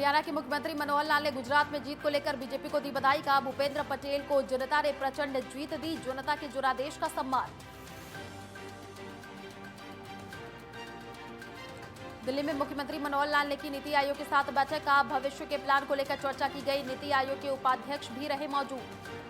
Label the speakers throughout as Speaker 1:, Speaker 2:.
Speaker 1: हरियाणा के मुख्यमंत्री मनोहर लाल ने गुजरात में जीत को लेकर बीजेपी को दी बधाई। कहा, भूपेंद्र पटेल को जनता ने प्रचंड जीत दी, जनता के जनादेश का सम्मान। दिल्ली में मुख्यमंत्री मनोहर लाल ने की नीति आयोग के साथ बैठक। कहा, भविष्य के प्लान को लेकर चर्चा की गई। नीति आयोग के उपाध्यक्ष भी रहे मौजूद।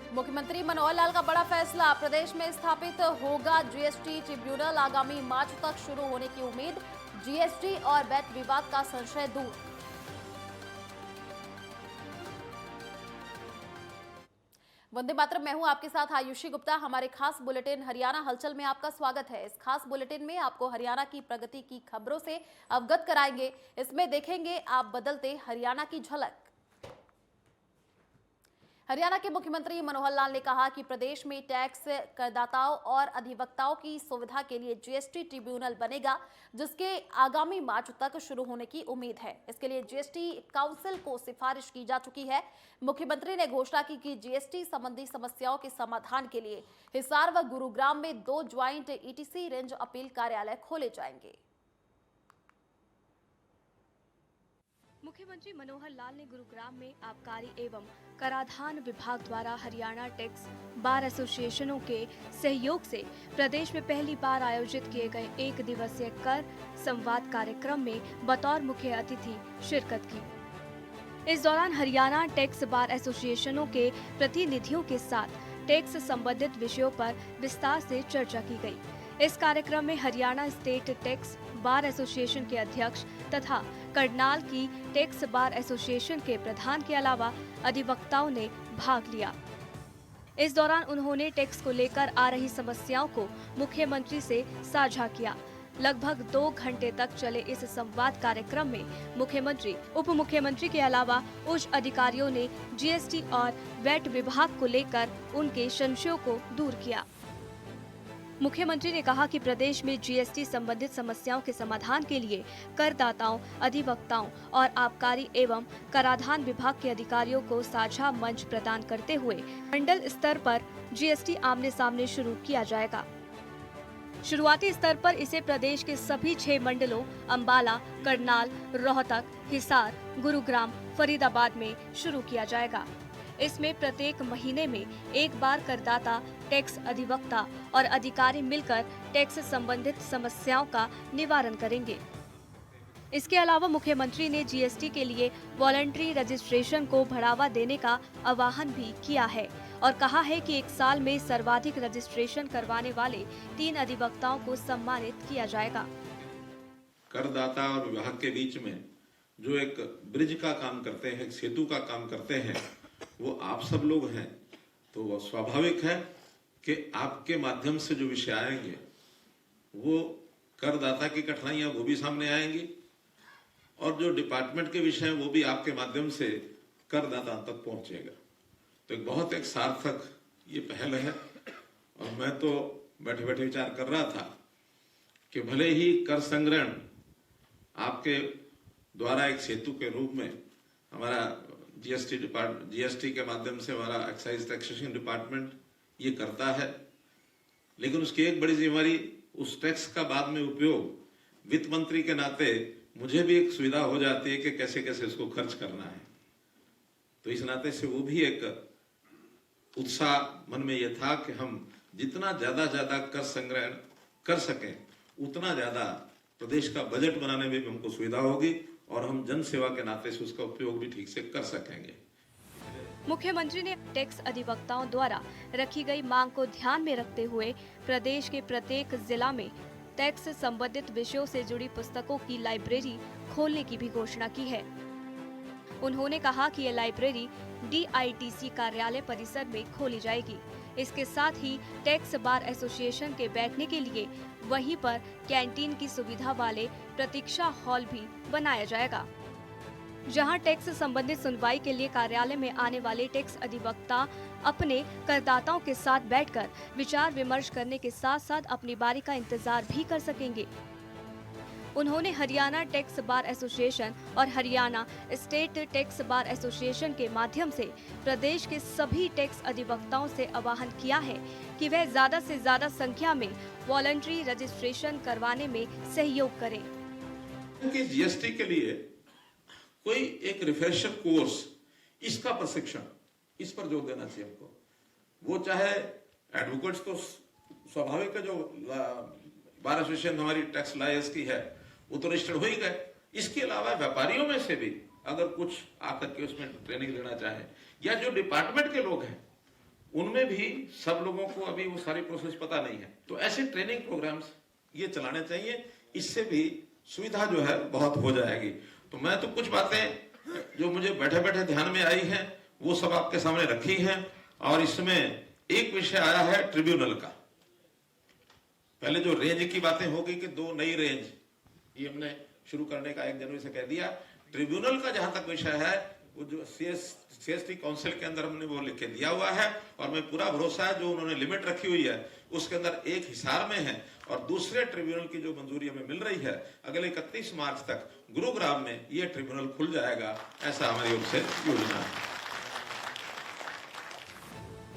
Speaker 1: मुख्यमंत्री मनोहर लाल का बड़ा फैसला, प्रदेश में स्थापित होगा जीएसटी ट्रिब्यूनल। आगामी मार्च तक शुरू होने की उम्मीद। जीएसटी और वैट विवाद का संशय दूर। वंदे मातरम, मैं हूं आपके साथ आयुषी गुप्ता। हमारे खास बुलेटिन हरियाणा हलचल में आपका स्वागत है। इस खास बुलेटिन में आपको हरियाणा की प्रगति की खबरों से अवगत कराएंगे। इसमें देखेंगे आप बदलते हरियाणा की झलक। हरियाणा के मुख्यमंत्री मनोहर लाल ने कहा कि प्रदेश में टैक्स करदाताओं और अधिवक्ताओं की सुविधा के लिए जीएसटी ट्रिब्यूनल बनेगा, जिसके आगामी मार्च तक शुरू होने की उम्मीद है। इसके लिए जीएसटी काउंसिल को सिफारिश की जा चुकी है। मुख्यमंत्री ने घोषणा की कि जीएसटी संबंधी समस्याओं के समाधान के लिए हिसार व गुरुग्राम में 2 ज्वाइंट ईटीसी रेंज अपील कार्यालय खोले जाएंगे।
Speaker 2: मुख्यमंत्री मनोहर लाल ने गुरुग्राम में आबकारी एवं कराधान विभाग द्वारा हरियाणा टैक्स बार एसोसिएशनों के सहयोग से प्रदेश में पहली बार आयोजित किए गए 1 दिवसीय कर संवाद कार्यक्रम में बतौर मुख्य अतिथि शिरकत की। इस दौरान हरियाणा टैक्स बार एसोसिएशनों के प्रतिनिधियों के साथ टैक्स संबंधित विषयों पर विस्तार से चर्चा की गई। इस कार्यक्रम में Haryana state tax bar association के अध्यक्ष तथा करनाल की टैक्स बार एसोसिएशन के प्रधान के अलावा अधिवक्ताओं ने भाग लिया। इस दौरान उन्होंने टैक्स को लेकर आ रही समस्याओं को मुख्यमंत्री से साझा किया। लगभग 2 घंटे तक चले इस संवाद कार्यक्रम में मुख्यमंत्री, उप मुख्यमंत्री के अलावा उच्च अधिकारियों ने जीएसटी और वैट विभाग को लेकर उनके संशयों को दूर किया। मुख्यमंत्री ने कहा कि प्रदेश में जीएसटी संबंधित समस्याओं के समाधान के लिए करदाताओं, अधिवक्ताओं और आबकारी एवं कराधान विभाग के अधिकारियों को साझा मंच प्रदान करते हुए मंडल स्तर पर जीएसटी आमने सामने शुरू किया जाएगा। शुरुआती स्तर पर इसे प्रदेश के सभी 6 मंडलों अंबाला, करनाल, रोहतक, हिसार, गुरुग्राम, फरीदाबाद में शुरू किया जाएगा। इसमें प्रत्येक महीने में एक बार करदाता, टैक्स अधिवक्ता और अधिकारी मिलकर टैक्स संबंधित समस्याओं का निवारण करेंगे। इसके अलावा मुख्यमंत्री ने जीएसटी के लिए वॉलंटरी रजिस्ट्रेशन को बढ़ावा देने का आह्वान भी किया है और कहा है कि 1 साल में सर्वाधिक रजिस्ट्रेशन करवाने वाले 3 अधिवक्ताओं को सम्मानित किया जाएगा।
Speaker 3: करदाता और विभाग के बीच में जो एक ब्रिज का काम करते हैं, एक सेतु का काम करते हैं, वो आप सब लोग हैं। तो वो स्वाभाविक है कि आपके माध्यम से जो विषय आएंगे वो करदाता की कठिनाइयां वो भी सामने आएंगी और जो डिपार्टमेंट के विषय हैं वो भी आपके माध्यम से करदाता तक पहुंचेगा। तो एक सार्थक ये पहल है। और मैं तो बैठे बैठे विचार कर रहा था कि भले ही कर संग्रहण आपके द्वारा एक सेतु के रूप में हमारा जीएसटी के माध्यम से हमारा एक्साइज टैक्सेशन डिपार्टमेंट ये करता है, लेकिन उसकी एक बड़ी जिम्मेदारी उस टैक्स का बाद में उपयोग वित्त मंत्री के नाते मुझे भी एक सुविधा हो जाती है कि कैसे कैसे उसको खर्च करना है। तो इस नाते से वो भी एक उत्साह मन में यह था कि हम जितना ज्यादा कर संग्रहण कर सकें उतना ज्यादा प्रदेश का बजट बनाने में भी हमको सुविधा होगी और हम जन सेवा के नाते से उसका उपयोग भी ठीक से कर सकेंगे।
Speaker 2: मुख्यमंत्री ने टैक्स अधिवक्ताओं द्वारा रखी गई मांग को ध्यान में रखते हुए प्रदेश के प्रत्येक जिला में टैक्स संबंधित विषयों से जुड़ी पुस्तकों की लाइब्रेरी खोलने की भी घोषणा की है। उन्होंने कहा कि यह लाइब्रेरी डीआईटीसी कार्यालय परिसर में खोली जाएगी। इसके साथ ही टैक्स बार एसोसिएशन के बैठने के लिए वहीं पर कैंटीन की सुविधा वाले प्रतीक्षा हॉल भी बनाया जाएगा, जहां टैक्स संबंधित सुनवाई के लिए कार्यालय में आने वाले टैक्स अधिवक्ता अपने करदाताओं के साथ बैठकर विचार विमर्श करने के साथ साथ अपनी बारी का इंतजार भी कर सकेंगे। उन्होंने हरियाणा टैक्स बार एसोसिएशन और Haryana state tax bar association के माध्यम से प्रदेश के सभी टैक्स अधिवक्ताओं से आह्वान किया है कि वह ज्यादा से ज्यादा संख्या में वॉलंटरी रजिस्ट्रेशन करवाने में सहयोग करें।
Speaker 3: क्योंकि जीएसटी के लिए कोई एक रिफ्रेशर कोर्स, इसका प्रशिक्षण, इस पर जोर देना चाहिए हमको। वो चाहे एडवोकेट्स तो स्वाभाविक है, जो बार एसोसिएशन हमारी टैक्स लॉयर्स की है वो तो रजिस्टर्ड हो ही गए। इसके अलावा व्यापारियों में से भी अगर कुछ आकर के उसमें ट्रेनिंग लेना चाहे, या जो डिपार्टमेंट के लोग हैं उनमें भी सब लोगों को अभी वो सारी प्रोसेस पता नहीं है, तो ऐसे ट्रेनिंग प्रोग्राम्स ये चलाने चाहिए। इससे भी सुविधा जो है बहुत हो जाएगी। तो मैं तो कुछ बातें जो मुझे बैठे बैठे ध्यान में आई हैं वो सब आपके सामने रखी हैं। और इसमें एक विषय आया है ट्रिब्यूनल का। पहले जो रेंज की बातें हो गई कि 2 नई रेंज ये हमने शुरू करने का 1 जनवरी से कह दिया। ट्रिब्यूनल का जहां तक विषय है वो जो सीएसटी काउंसिल के अंदर हमने वो लिख के दिया हुआ है, और मैं पूरा भरोसा है जो उन्होंने लिमिट रखी हुई है उसके अंदर एक हिसार में है, और दूसरे ट्रिब्यूनल की जो मंजूरी हमें मिल रही है अगले 31 मार्च तक गुरुग्राम में ये ट्रिब्यूनल खुल जाएगा, ऐसा हमारी ओर से योजना है।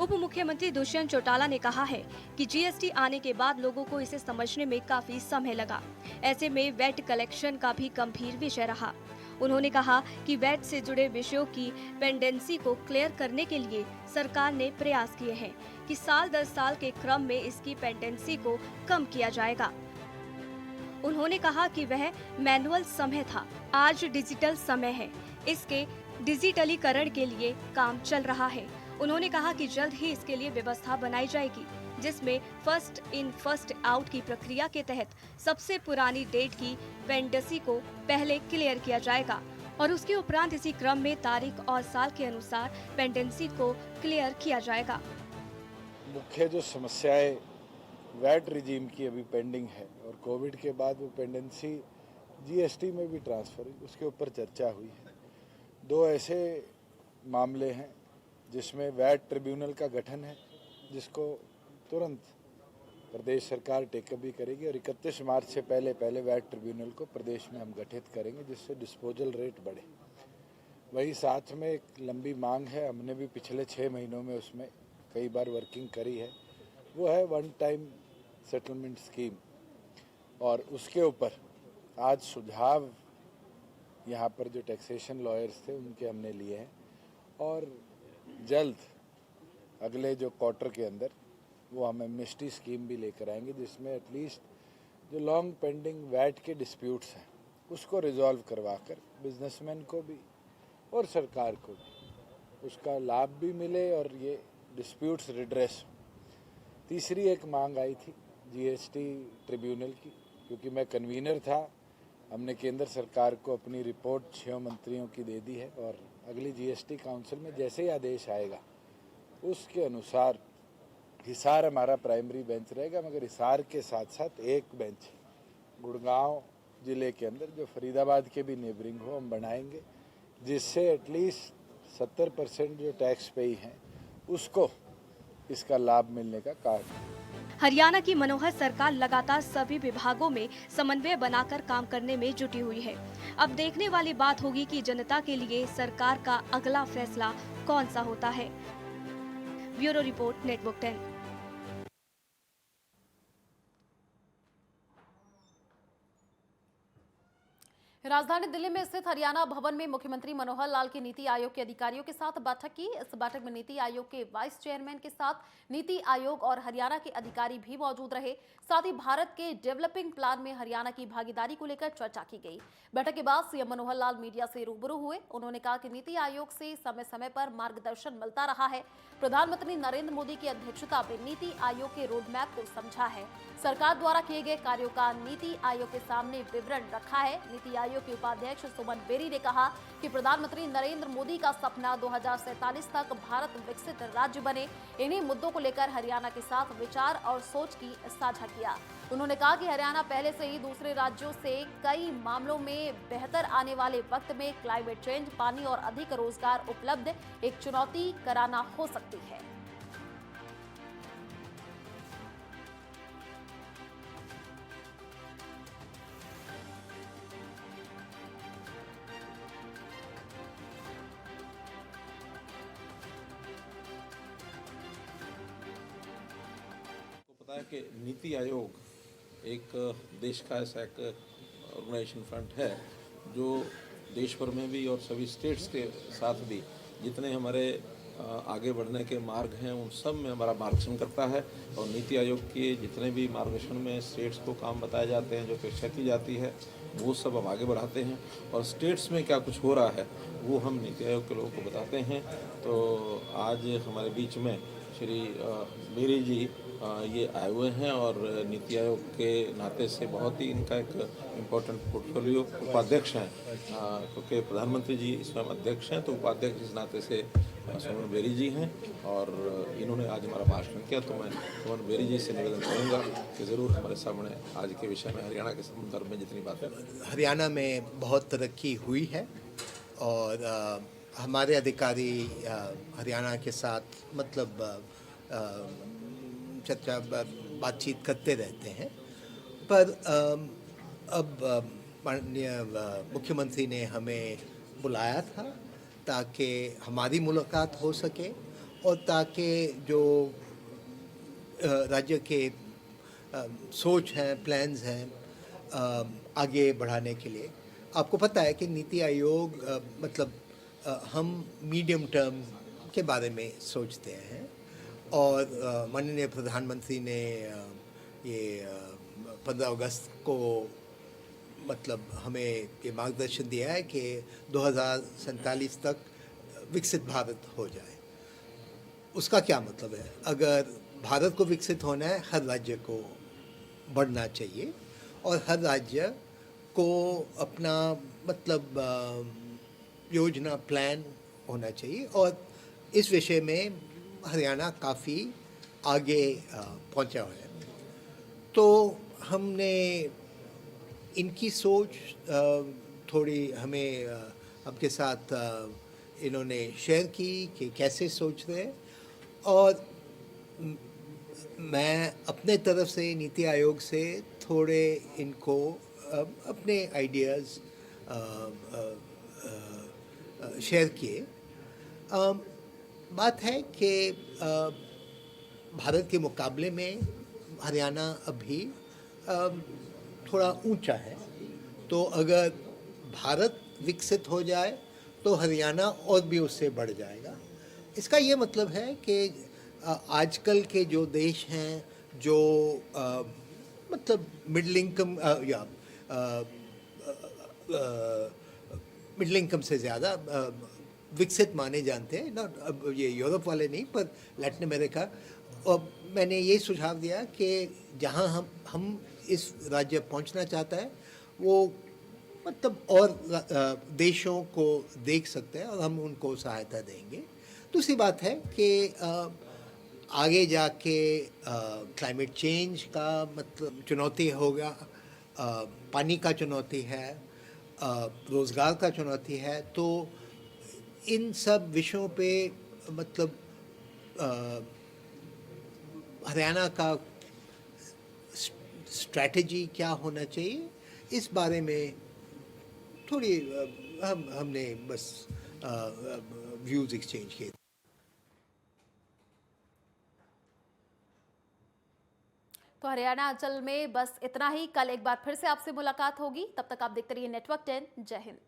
Speaker 2: उप मुख्यमंत्री दुष्यंत चौटाला ने कहा है कि जीएसटी आने के बाद लोगों को इसे समझने में काफी समय लगा। ऐसे में वैट कलेक्शन का भी गंभीर विषय रहा। उन्होंने कहा कि वैट से जुड़े विषयों की पेंडेंसी को क्लियर करने के लिए सरकार ने प्रयास किए हैं कि साल दर साल के क्रम में इसकी पेंडेंसी को कम किया जाएगा। उन्होंने कहा कि वह मैनुअल समय था, आज डिजिटल समय है। इसके डिजिटलीकरण के लिए काम चल रहा है। उन्होंने कहा कि जल्द ही इसके लिए व्यवस्था बनाई जाएगी, जिसमें फर्स्ट इन फर्स्ट आउट की प्रक्रिया के तहत सबसे पुरानी डेट की पेंडेंसी को पहले क्लियर किया जाएगा और उसके उपरांत इसी क्रम में तारीख और साल के अनुसार पेंडेंसी को क्लियर किया जाएगा।
Speaker 4: मुख्य जो समस्याएं वैट रिजीम की अभी पेंडिंग है, और कोविड के बाद वो पेंडेंसी जीएसटी में भी ट्रांसफर हुई, उसके ऊपर चर्चा हुई है। 2 ऐसे मामले हैं जिसमें वैट ट्रिब्यूनल का गठन है, जिसको तुरंत प्रदेश सरकार टेकअप भी करेगी, और 31 मार्च से पहले वैट ट्रिब्यूनल को प्रदेश में हम गठित करेंगे, जिससे डिस्पोजल रेट बढ़े। वही साथ में एक लंबी मांग है, हमने भी पिछले 6 महीनों में उसमें कई बार वर्किंग करी है, वो है 1 टाइम सेटलमेंट स्कीम। और उसके ऊपर आज सुझाव यहाँ पर जो टैक्सेशन लॉयर्स थे उनके हमने लिए हैं, और जल्द अगले जो क्वार्टर के अंदर वो हम एमनेस्टी स्कीम भी लेकर आएंगे, जिसमें एटलीस्ट जो लॉन्ग पेंडिंग वैट के डिस्प्यूट्स हैं उसको रिजॉल्व करवाकर बिजनेसमैन को भी और सरकार को भी उसका लाभ भी मिले और ये डिस्प्यूट्स रिड्रेस हो। तीसरी एक मांग आई थी जीएसटी ट्रिब्यूनल की, क्योंकि मैं कन्वीनर था, हमने केंद्र सरकार को अपनी रिपोर्ट 6 मंत्रियों की दे दी है, और अगली जीएसटी काउंसिल में जैसे ही आदेश आएगा उसके अनुसार हिसार हमारा प्राइमरी बेंच रहेगा, मगर हिसार के साथ साथ एक बेंच गुड़गांव ज़िले के अंदर जो फरीदाबाद के भी नेबरिंग हो हम बनाएंगे, जिससे एटलीस्ट 70% जो टैक्स पेई हैं उसको इसका लाभ मिलने का कारण।
Speaker 2: हरियाणा की मनोहर सरकार लगातार सभी विभागों में समन्वय बनाकर काम करने में जुटी हुई है। अब देखने वाली बात होगी कि जनता के लिए सरकार का अगला फैसला कौन सा होता है। Bureau report, network 10।
Speaker 1: राजधानी दिल्ली में स्थित हरियाणा भवन में मुख्यमंत्री मनोहर लाल की नीति आयोग के अधिकारियों के साथ बैठक की। इस बैठक में नीति आयोग के वाइस चेयरमैन के साथ नीति आयोग और हरियाणा के अधिकारी भी मौजूद रहे। साथ ही भारत के डेवलपिंग प्लान में हरियाणा की भागीदारी को लेकर चर्चा की गई। बैठक के बाद सीएम मनोहर लाल मीडिया से रूबरू हुए। उन्होंने कहा कि नीति आयोग से समय समय पर मार्गदर्शन मिलता रहा है। प्रधानमंत्री नरेंद्र मोदी की अध्यक्षता में नीति आयोग के रोडमैप को समझा है। सरकार द्वारा किए गए कार्यों का नीति आयोग के सामने विवरण रखा है। नीति आयोग के उपाध्यक्ष सुमन बेरी ने कहा कि प्रधानमंत्री नरेंद्र मोदी का सपना 2047 तक भारत विकसित राज्य बने। इन्हीं मुद्दों को लेकर हरियाणा के साथ विचार और सोच की साझा किया। उन्होंने कहा कि हरियाणा पहले से ही दूसरे राज्यों से कई मामलों में बेहतर आने वाले वक्त में क्लाइमेट चेंज, पानी और अधिक रोजगार उपलब्ध एक चुनौती कराना हो सकती है।
Speaker 3: है कि नीति आयोग एक देश का ऐसा एक ऑर्गेनाइजेशन फ्रंट है जो देश भर में भी और सभी स्टेट्स के साथ भी जितने हमारे आगे बढ़ने के मार्ग हैं उन सब में हमारा मार्गदर्शन करता है। और नीति आयोग के जितने भी मार्गदर्शन में स्टेट्स को काम बताए जाते हैं, जो अपेक्षा की जाती है, वो सब हम आगे बढ़ाते हैं। और स्टेट्स में क्या कुछ हो रहा है वो हम नीति आयोग के लोगों को बताते हैं। तो आज हमारे बीच में श्री बेरी जी ये आए हुए हैं और नीति आयोग के नाते से बहुत ही इनका एक इम्पोर्टेंट पोर्टफोलियो उपाध्यक्ष हैं, क्योंकि प्रधानमंत्री जी इसमें अध्यक्ष हैं, तो उपाध्यक्ष इस नाते से सुमन बेरी जी हैं। और इन्होंने आज हमारा भाषण किया, तो मैं सुमन बेरी जी से निवेदन करूँगा कि ज़रूर हमारे सामने आज के विषय में हरियाणा के संदर्भ में जितनी बातें।
Speaker 5: हरियाणा में बहुत तरक्की हुई है और हमारे अधिकारी हरियाणा के साथ मतलब चर्चा बातचीत करते रहते हैं। पर अब माननीय मुख्यमंत्री ने हमें बुलाया था ताकि हमारी मुलाकात हो सके और ताकि जो राज्य के सोच हैं, प्लान्स हैं आगे बढ़ाने के लिए। आपको पता है कि नीति आयोग मतलब हम मीडियम टर्म के बारे में सोचते हैं और माननीय प्रधानमंत्री ने ये 15 अगस्त को मतलब हमें ये मार्गदर्शन दिया है कि 2047 तक विकसित भारत हो जाए। उसका क्या मतलब है? अगर भारत को विकसित होना है, हर राज्य को बढ़ना चाहिए और हर राज्य को अपना मतलब योजना, प्लान होना चाहिए। और इस विषय में हरियाणा काफ़ी आगे पहुंचा है। तो हमने इनकी सोच थोड़ी हमें आपके साथ इन्होंने शेयर की कि कैसे सोच रहे हैं। और मैं अपने तरफ से नीति आयोग से थोड़े इनको अपने आइडियाज़ शेयर किए। बात है कि भारत के मुकाबले में हरियाणा अभी थोड़ा ऊंचा है। तो अगर भारत विकसित हो जाए तो हरियाणा और भी उससे बढ़ जाएगा। इसका ये मतलब है कि आजकल के जो देश हैं जो मतलब मिडिल इनकम या मिडिल इनकम से ज़्यादा विकसित माने जानते हैं ना, अब ये यूरोप वाले नहीं पर लैटिन अमेरिका। और मैंने ये सुझाव दिया कि जहाँ हम इस राज्य पहुँचना चाहता है वो मतलब और देशों को देख सकते हैं और हम उनको सहायता देंगे। दूसरी बात है कि आगे जाके क्लाइमेट चेंज का मतलब चुनौती होगा, पानी का चुनौती है, रोज़गार का चुनौती है। तो इन सब विषयों पे मतलब हरियाणा का स्ट्रैटेजी क्या होना चाहिए, इस बारे में थोड़ी हमने बस व्यूज़ एक्सचेंज किए।
Speaker 1: तो हरियाणा अंचल में बस इतना ही। कल एक बार फिर से आपसे मुलाकात होगी। तब तक आप देखते रहिए नेटवर्क 10। जय हिंद।